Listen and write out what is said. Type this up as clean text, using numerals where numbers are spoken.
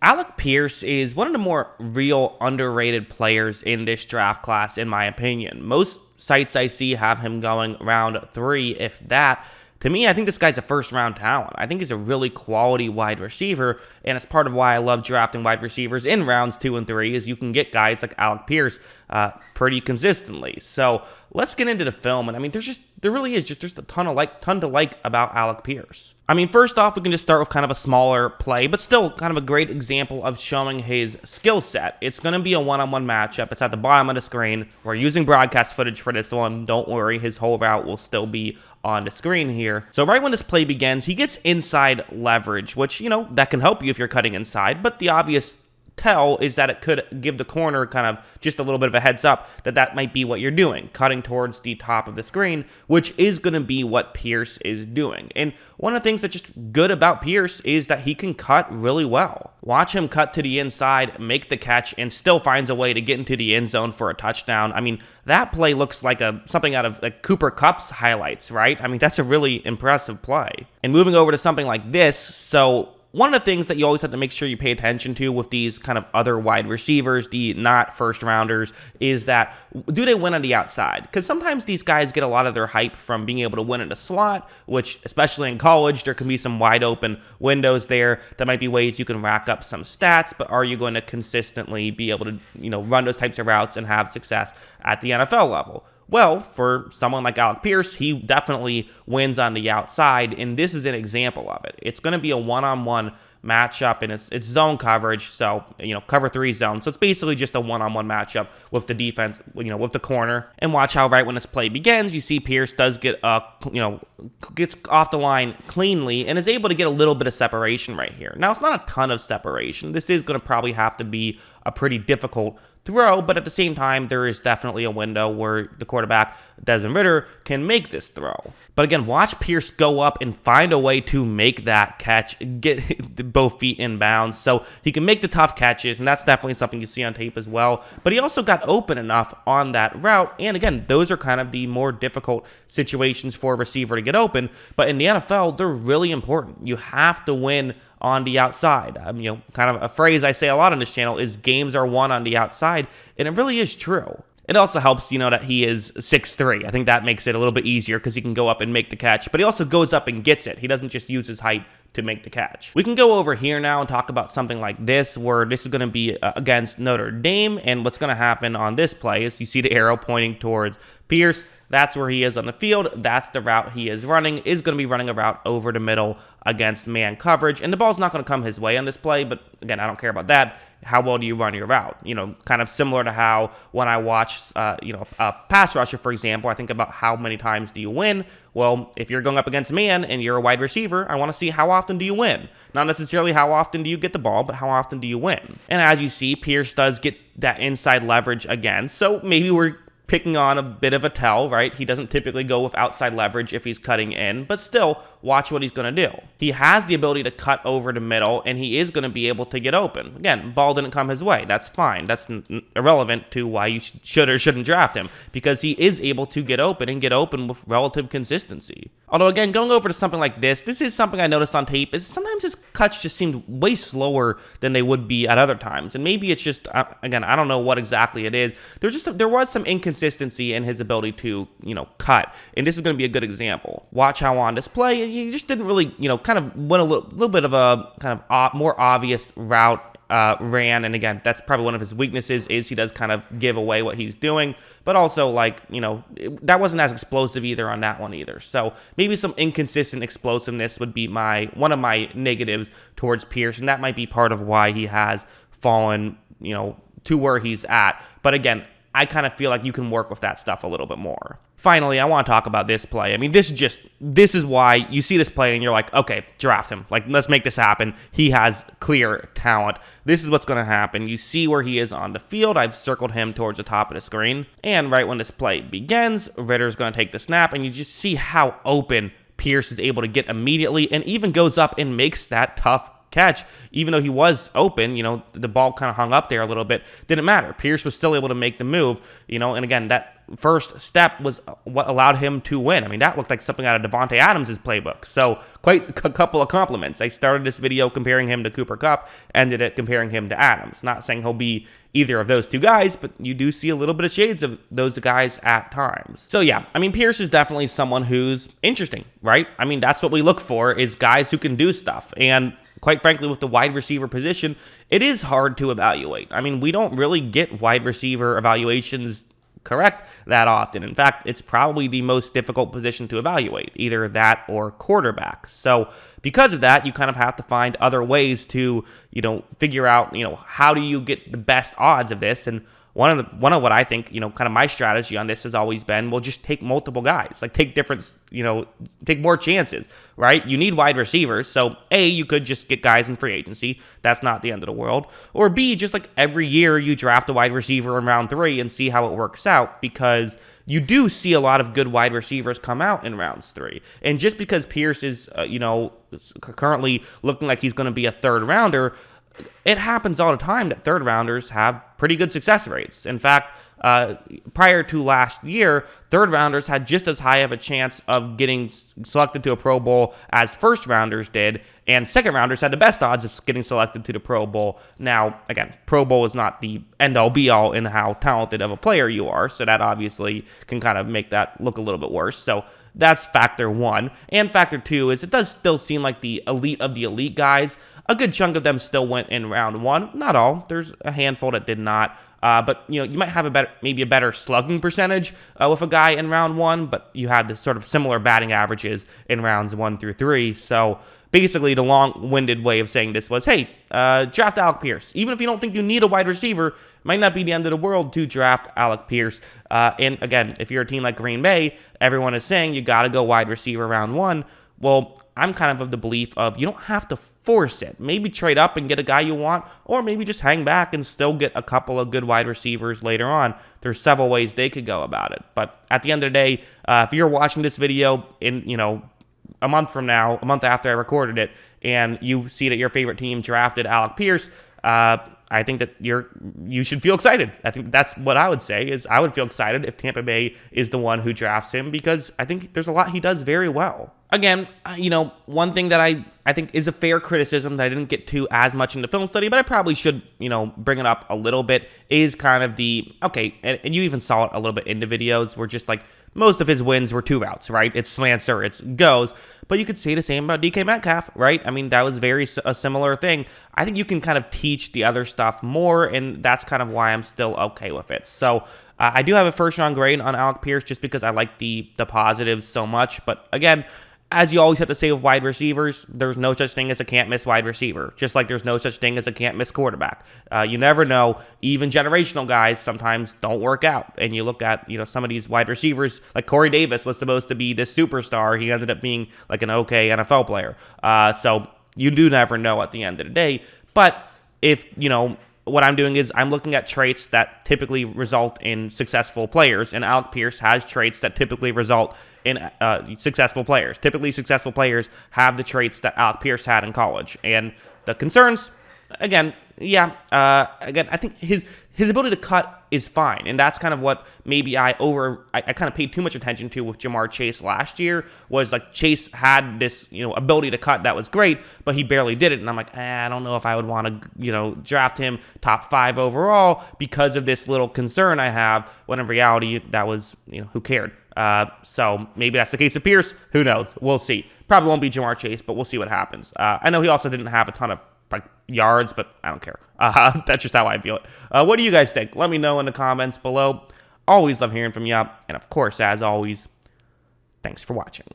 Alec Pierce is one of the more real underrated players in this draft class, in my opinion. Most sites I see have him going round 3, if that. To me, I think this guy's a first-round talent. I think he's a really quality wide receiver, and it's part of why I love drafting wide receivers in rounds 2 and 3, is you can get guys like Alec Pierce pretty consistently. So let's get into the film, and I mean, there really is just a ton to like about Alec Pierce. I mean, first off, we can just start with kind of a smaller play, but still kind of a great example of showing his skill set. It's going to be a one-on-one matchup. It's at the bottom of the screen. We're using broadcast footage for this one. Don't worry, his whole route will still be on the screen here. So right when this play begins, he gets inside leverage, which, you know, that can help you if you're cutting inside, but the obvious tell is that it could give the corner kind of just a little bit of a heads up that might be what you're doing, cutting towards the top of the screen, which is going to be what Pierce is doing. And one of the things that's just good about Pierce is that he can cut really well. Watch him cut to the inside, make the catch, and still finds a way to get into the end zone for a touchdown. I mean, that play looks like something out of like Cooper Kupp's highlights, right? I mean, that's a really impressive play. And moving over to something like this, so one of the things that you always have to make sure you pay attention to with these kind of other wide receivers, the not first rounders, is that do they win on the outside? Because sometimes these guys get a lot of their hype from being able to win in the slot, which especially in college, there can be some wide open windows there. That might be ways you can rack up some stats, but are you going to consistently be able to, you know, run those types of routes and have success at the NFL level? Well, for someone like Alec Pierce, he definitely wins on the outside, and this is an example of it. It's going to be a one-on-one matchup, and it's zone coverage, so, you know, cover 3 zone. So it's basically just a one-on-one matchup with the defense, you know, with the corner. And watch how right when this play begins, you see Pierce does get, gets off the line cleanly and is able to get a little bit of separation right here. Now, it's not a ton of separation. This is going to probably have to be a pretty difficult throw, but at the same time, there is definitely a window where the quarterback, Desmond Ridder, can make this throw. But again, watch Pierce go up and find a way to make that catch, get both feet in bounds, so he can make the tough catches, and that's definitely something you see on tape as well. But he also got open enough on that route, and again, those are kind of the more difficult situations for a receiver to get open, but in the NFL, they're really important. You have to win on the outside. You know, kind of a phrase I say a lot on this channel is games are won on the outside, and it really is true. It also helps, you know, that he is 6'3". I think that makes it a little bit easier because he can go up and make the catch, but he also goes up and gets it. He doesn't just use his height to make the catch. We can go over here now and talk about something like this, where this is going to be against Notre Dame, and what's going to happen on this play is you see the arrow pointing towards Pierce. That's where he is on the field. That's the route he is running. Is going to be running a route over the middle against man coverage. And the ball's not going to come his way on this play, but again, I don't care about that. How well do you run your route? You know, kind of similar to how when I watch, a pass rusher, for example, I think about how many times do you win? Well, if you're going up against man and you're a wide receiver, I want to see how often do you win. Not necessarily how often do you get the ball, but how often do you win? And as you see, Pierce does get that inside leverage again. So maybe we're picking on a bit of a tell, right? He doesn't typically go with outside leverage if he's cutting in, but still, watch what he's going to do. He has the ability to cut over the middle, and he is going to be able to get open. Again, ball didn't come his way. That's fine. That's irrelevant to why you should or shouldn't draft him, because he is able to get open with relative consistency. Although, again, going over to something like this is something I noticed on tape, is sometimes his cuts just seemed way slower than they would be at other times. And maybe it's just, again, I don't know what exactly it is. There was some inconsistency in his ability to, cut. And this is going to be a good example. Watch how on this play, he just didn't really, kind of went a little bit of a kind of more obvious route ran, and again, that's probably one of his weaknesses, is he does kind of give away what he's doing, but also, that wasn't as explosive either on that one either. So maybe some inconsistent explosiveness would be one of my negatives towards Pierce, and that might be part of why he has fallen, to where he's at. But again, I kind of feel like you can work with that stuff a little bit more. Finally, I want to talk about this play. I mean, this is why you see this play and you're like, okay, draft him. Like, let's make this happen. He has clear talent. This is what's going to happen. You see where he is on the field. I've circled him towards the top of the screen. And right when this play begins, Ridder's going to take the snap, and you just see how open Pierce is able to get immediately, and even goes up and makes that tough catch, even though he was open, the ball kind of hung up there a little bit. Didn't matter. Pierce was still able to make the move, and again, that first step was what allowed him to win. I mean, that looked like something out of Devontae Adams' playbook. So quite a couple of compliments. I started this video comparing him to Cooper Kupp, ended it comparing him to Adams. Not saying he'll be either of those two guys, but you do see a little bit of shades of those guys at times. So yeah, I mean, Pierce is definitely someone who's interesting, right? I mean, that's what we look for, is guys who can do stuff. And quite frankly, with the wide receiver position, it is hard to evaluate. I mean, we don't really get wide receiver evaluations correct that often. In fact, it's probably the most difficult position to evaluate, either that or quarterback. So because of that, you kind of have to find other ways to, figure out, how do you get the best odds of this? And one of what I think, kind of my strategy on this has always been, well, just take multiple guys, like take take more chances, right? You need wide receivers. So A, you could just get guys in free agency. That's not the end of the world. Or B, just like every year you draft a wide receiver in round 3 and see how it works out, because you do see a lot of good wide receivers come out in rounds 3. And just because Pierce is, currently looking like he's going to be a third rounder, it happens all the time that third rounders have pretty good success rates. In fact, prior to last year, third rounders had just as high of a chance of getting selected to a Pro Bowl as first rounders did, and second rounders had the best odds of getting selected to the Pro Bowl. Now, again, Pro Bowl is not the end-all be-all in how talented of a player you are, so that obviously can kind of make that look a little bit worse. So that's factor 1. And factor 2 is it does still seem like the elite of the elite guys, a good chunk of them still went in round 1. Not all. There's a handful that did not. But you might have maybe a better slugging percentage with a guy in round 1, but you had this sort of similar batting averages in rounds 1 through 3. So basically, the long-winded way of saying this was, hey, draft Alec Pierce. Even if you don't think you need a wide receiver, it might not be the end of the world to draft Alec Pierce. And again, if you're a team like Green Bay, everyone is saying you got to go wide receiver round 1. Well, I'm kind of the belief of you don't have to force it. Maybe trade up and get a guy you want, or maybe just hang back and still get a couple of good wide receivers later on. There's several ways they could go about it. But at the end of the day, if you're watching this video in, a month from now, a month after I recorded it, and you see that your favorite team drafted Alec Pierce, I think that you should feel excited. I think that's what I would say, is I would feel excited if Tampa Bay is the one who drafts him, because I think there's a lot he does very well. Again, one thing that I think is a fair criticism that I didn't get to as much in the film study, but I probably should, bring it up a little bit, is kind of and you even saw it a little bit in the videos, where just like most of his wins were 2 routes, right? It's slants or it's goes. But you could say the same about DK Metcalf, right? I mean, that was a similar thing. I think you can kind of teach the other stuff more, and that's kind of why I'm still okay with it. So I do have a first-round grade on Alec Pierce just because I like the positives so much. But again, as you always have to say with wide receivers, there's no such thing as a can't-miss wide receiver, just like there's no such thing as a can't-miss quarterback. You never know. Even generational guys sometimes don't work out. And you look at, some of these wide receivers, like Corey Davis was supposed to be this superstar. He ended up being like an okay NFL player. So you do never know at the end of the day. But if, what I'm doing is I'm looking at traits that typically result in successful players, and Alec Pierce has traits that typically result in successful players. Typically, successful players have the traits that Alec Pierce had in college. And the concerns, again, I think his ability to cut is fine, and that's kind of what maybe I kind of paid too much attention to with Jamar Chase last year. Was like Chase had this ability to cut that was great, but he barely did it, and I'm like, I don't know if I would want to draft him top 5 overall because of this little concern I have. When in reality, that was who cared. So maybe that's the case of Pierce. Who knows? We'll see. Probably won't be Jamar Chase, but we'll see what happens. I know he also didn't have a ton of yards, but I don't care. That's just how I feel it. What do you guys think? Let me know in the comments below. Always love hearing from you. And of course, as always, thanks for watching.